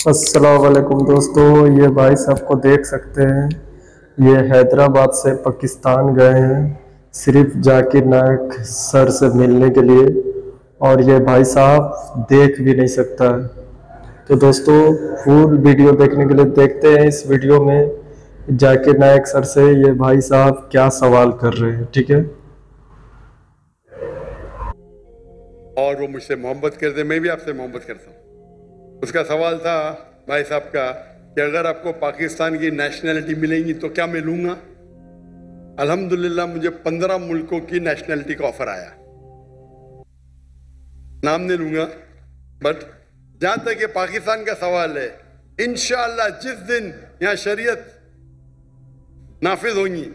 अस्सलाम वालेकुम दोस्तों, ये भाई साहब को देख सकते हैं। ये हैदराबाद से पाकिस्तान गए हैं सिर्फ जाकिर नायक सर से मिलने के लिए, और ये भाई साहब देख भी नहीं सकता है। तो दोस्तों, फुल वीडियो देखने के लिए देखते हैं इस वीडियो में जाकिर नायक सर से ये भाई साहब क्या सवाल कर रहे हैं। ठीक है। और वो मुझसे मोहब्बत करते, मैं भी आपसे मोहब्बत करता हूँ। उसका सवाल था भाई साहब का कि अगर आपको पाकिस्तान की नेशनैलिटी मिलेगी तो क्या मैं लूँगा। अल्हम्दुलिल्लाह मुझे 15 मुल्कों की नेशनैलिटी का ऑफर आया। नाम नहीं लूँगा, बट जहाँ तक ये पाकिस्तान का सवाल है, इंशाअल्लाह जिस दिन यहाँ शरीयत नाफिज होंगी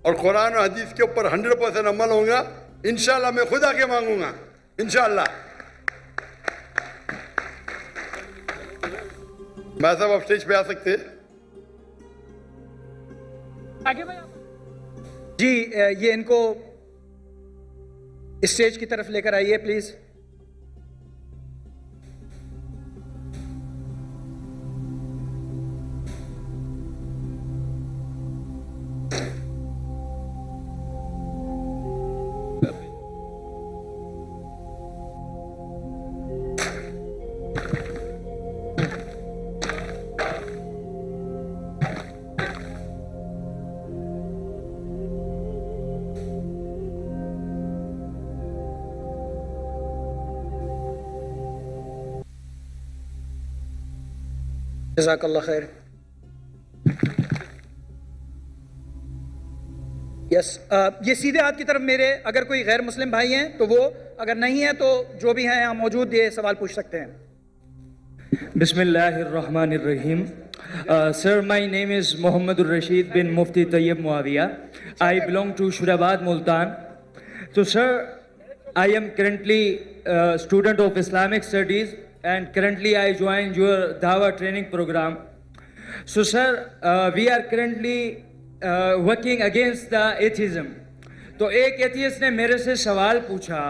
और कुरान और हदीस के ऊपर 100% अमल होगा, इंशाअल्लाह मैं खुद आके मांगूंगा। इंशाअल्लाह। मैं साहब आप स्टेज पे आ सकते हैं? आगे जी, ये इनको स्टेज की तरफ लेकर आइए प्लीज। जज़ाकल्लाह खैर। यस, ये सीधे हाथ की तरफ मेरे, अगर कोई गैर मुस्लिम भाई हैं तो वो, अगर नहीं है तो जो भी हैं यहाँ मौजूद ये सवाल पूछ सकते हैं। बिस्मिल्लाहिर्रहमानिर्रहीम। Sir, my name is Mohammedur Rashid bin Mufti Tayyib Muawiya. I belong to Shurabad, Multan. So, sir, I am currently a student of Islamic Studies, and currently I joined your Dawah training program. So, sir, we are currently working against the atheism. तो एक atheist ने मेरे से सवाल पूछा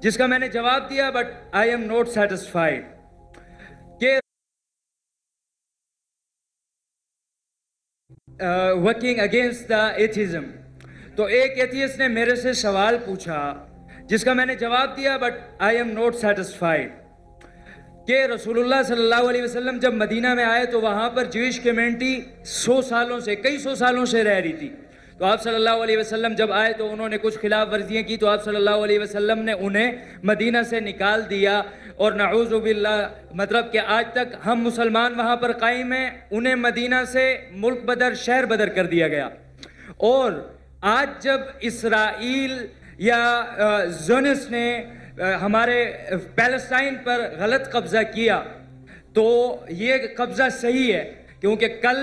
जिसका मैंने जवाब दिया, but I am not satisfied कि वर्किंग अगेंस्ट द एथिज्म। तो एक एथियस्ट ने मेरे से सवाल पूछा जिसका मैंने जवाब दिया, but I am not satisfied कि रसूलुल्लाह सल्लल्लाहु अलैहि वसल्लम जब मदीना में आए तो वहाँ पर ज्यूइश कम्युनिटी कई सौ सालों से रह रही थी। तो आप सल्लल्लाहु अलैहि वसल्लम जब आए तो उन्होंने कुछ खिलाफ वर्जियाँ की, तो आप सल्लल्लाहु अलैहि वसल्लम ने उन्हें मदीना से निकाल दिया, और नऊज़ु बिल्लाह, मतलब कि आज तक हम मुसलमान वहाँ पर कायम हैं, उन्हें मदीना से मुल्क बदर, शहर बदर कर दिया गया। और आज जब इसराइल या ज़ोनिस्ट ने हमारे पैलेस्टाइन पर गलत कब्जा किया, तो ये कब्जा सही है, क्योंकि कल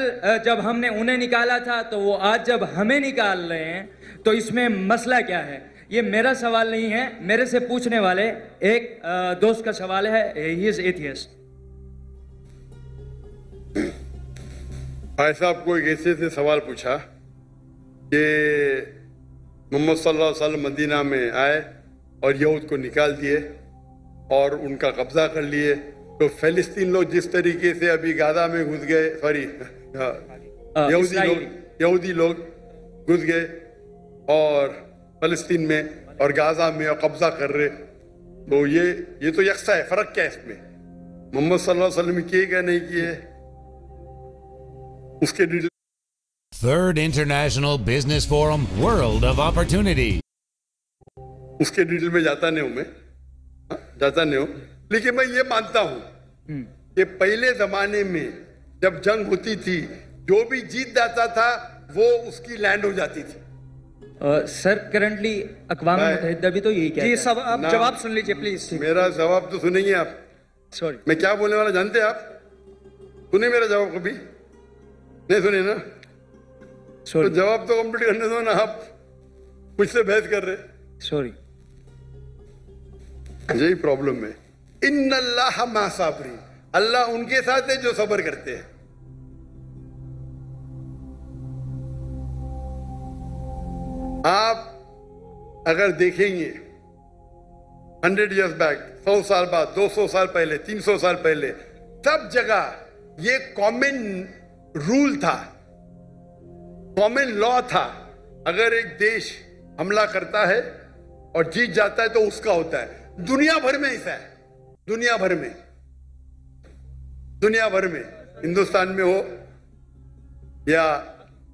जब हमने उन्हें निकाला था तो वो आज जब हमें निकाल रहे हैं, तो इसमें मसला क्या है। ये मेरा सवाल नहीं है, मेरे से पूछने वाले एक दोस्त का सवाल है। He is atheist. भाई साहब को एक ऐसे से सवाल पूछा कि मोहम्मद सल्लल्लाहु अलैहि वसल्लम मदीना में आए और यहूद को निकाल दिए और उनका कब्जा कर लिए, तो फिलिस्तीन लोग जिस तरीके से अभी गाजा में घुस गए, सॉरी यहूदी लोग घुस गए और फिलिस्तीन में और गाजा में और कब्जा कर रहे, तो ये तो यकसा है। फर्क क्या है इसमें? मोहम्मद सल्लल्लाहु अलैहि वसल्लम किए क्या नहीं किए, उसके detail. Third International Business Forum, World of Opportunity. उसके डिटेल में जाता नहीं हूं मैं, जाता नहीं हूं, लेकिन मैं ये मानता हूं कि पहले जमाने में जब जंग होती थी, जो भी जीत जाता था वो उसकी लैंड हो जाती थी। सर, करंटली अक़वाम मुत्तहिदा भी तो यही कहता है। जी सब आप जवाब सुन लीजिए प्लीज। मेरा जवाब तो सुनेंगे आप। सॉरी, मैं क्या बोलने वाला जानते हैं आप? सुने मेरा जवाब कभी? नहीं सुने ना? तो जवाब तो कंप्लीट करने दो ना, आप मुझसे बहस कर रहे। सॉरी, यही प्रॉब्लम है। इन्नल्लाह मा साबरीन, अल्लाह उनके साथ है जो सब्र करते हैं। आप अगर देखेंगे 100 years बैक, 100 साल बाद, 200 साल पहले, 300 साल पहले, सब जगह ये कॉमन रूल था, कॉमन लॉ था। अगर एक देश हमला करता है और जीत जाता है तो उसका होता है। दुनिया भर में ऐसा है, दुनिया भर में, दुनिया भर में, हिंदुस्तान में हो या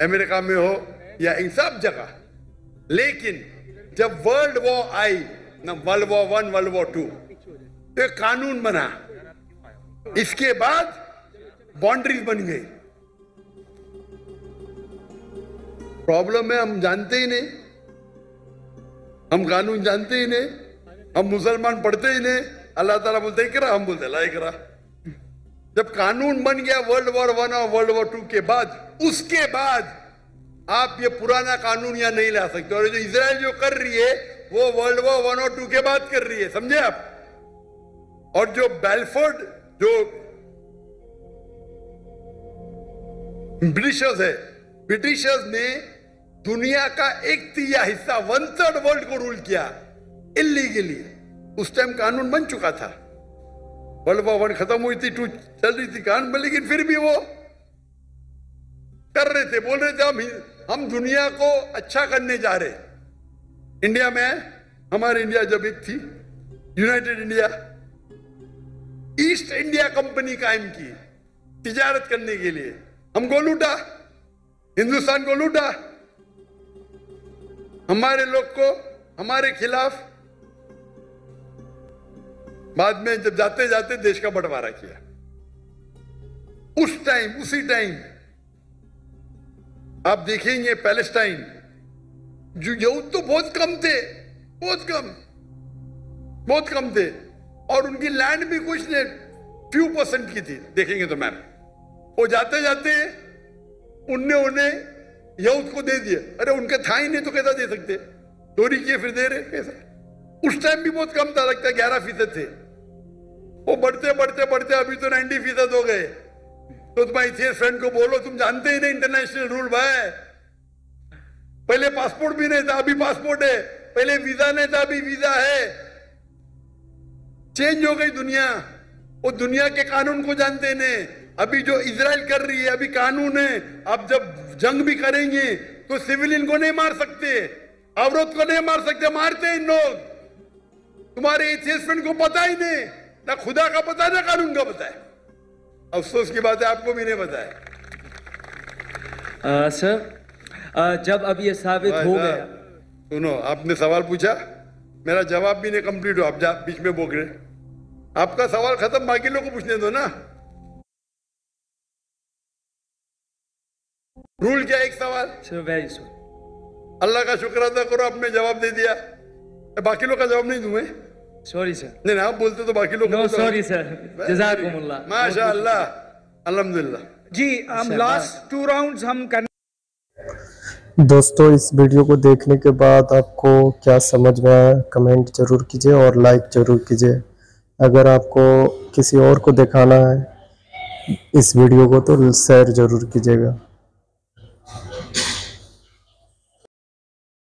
अमेरिका में हो या इन सब जगह। लेकिन जब वर्ल्ड वॉर आई ना, वर्ल्ड वॉर 1, वर्ल्ड वॉर 2, तो एक कानून बना। इसके बाद बाउंड्रीज बन गई। प्रॉब्लम है हम जानते ही नहीं, हम कानून जानते ही नहीं, हम मुसलमान पढ़ते ही नहीं। अल्लाह ताला बोलते इकरा, हम बोलते ला इकरा। जब कानून बन गया वर्ल्ड वॉर 1 और वर्ल्ड वॉर 2 के बाद, उसके बाद आप ये पुराना कानून यहां नहीं ला सकते। और जो इजराइल जो कर रही है वो वर्ल्ड वॉर 1 और 2 के बाद कर रही है, समझे आप। और जो बेलफोर्ड जो ब्रिटिशर्स है, ब्रिटिशर्स ने दुनिया का 1/3 हिस्सा, 1/3 वर्ल्ड को रूल किया इल्लीगली। उस टाइम कानून बन चुका था। वर्ल्ड वॉर 1 खत्म हुई थी, 2 चल रही थी कानून, लेकिन फिर भी वो कर रहे थे, बोल रहे थे हम दुनिया को अच्छा करने जा रहे। इंडिया में, हमारे इंडिया जब एक थी United India, east India company कायम की तिजारत करने के लिए। हमको लूटा, हिंदुस्तान को लूटा, हमारे लोग को हमारे खिलाफ। बाद में जब जाते जाते देश का बंटवारा किया। उस टाइम, उसी टाइम आप देखेंगे पैलेस्टाइन, जो यहूद तो बहुत कम थे, बहुत कम, बहुत कम थे, और उनकी लैंड भी कुछ नहीं, few % की थी। देखेंगे तो मैप, वो जाते जाते उन्हें यहूद को दे दिया। अरे उनके था ही नहीं तो कैसा दे सकते, चोरी किए फिर दे रहे कैसा। उस टाइम भी बहुत कम था, लगता है 11% थे। वो बढ़ते बढ़ते बढ़ते अभी तो 90% हो गए। तो तुम्हारे इथियोपियन फ्रेंड को बोलो, तुम जानते ही नहीं इंटरनेशनल रूल भाई। पहले पासपोर्ट भी नहीं था, अभी पासपोर्ट है। पहले वीजा नहीं था, अभी वीजा है। चेंज हो गई दुनिया। वो दुनिया के कानून को जानते नहीं। अभी जो इजराइल कर रही है, अभी कानून है। अब जब जंग भी करेंगे तो सिविलियन को नहीं मार सकते, औरत को नहीं मार सकते, मारते हैं इन लोग। तुम्हारे इथियोपियन फ्रेंड को पता ही नहीं, ना खुदा का पता ना कानून का पता है। अफसोस की बात है, आपको भी नहीं पता है। सर, जब अब ये साबित हो गया। सुनो, आपने सवाल पूछा, मेरा जवाब भी नहीं कंप्लीट हो, आप बीच में बोल रहे। आपका सवाल खत्म, बाकी लोगों को पूछने दो ना। रूल क्या? एक सवाल। Sir very sorry. अल्लाह का शुक्र अदा करो, आपने जवाब दे दिया। बाकी लोग का जवाब नहीं दूंगे। Sorry sir. नहीं, आप बोलते तो बाकी लोग। नो सॉरी सर, जज़ाकुमुल्लाह, माशाअल्लाह, अल्हम्दुलिल्लाह। जी, हम लास्ट 2 राउंड्स हम करने। दोस्तों, इस वीडियो को देखने के बाद आपको क्या समझ में आया कमेंट जरूर कीजिए और लाइक जरूर कीजिए। अगर आपको किसी और को दिखाना है इस वीडियो को तो शेयर जरूर कीजिएगा।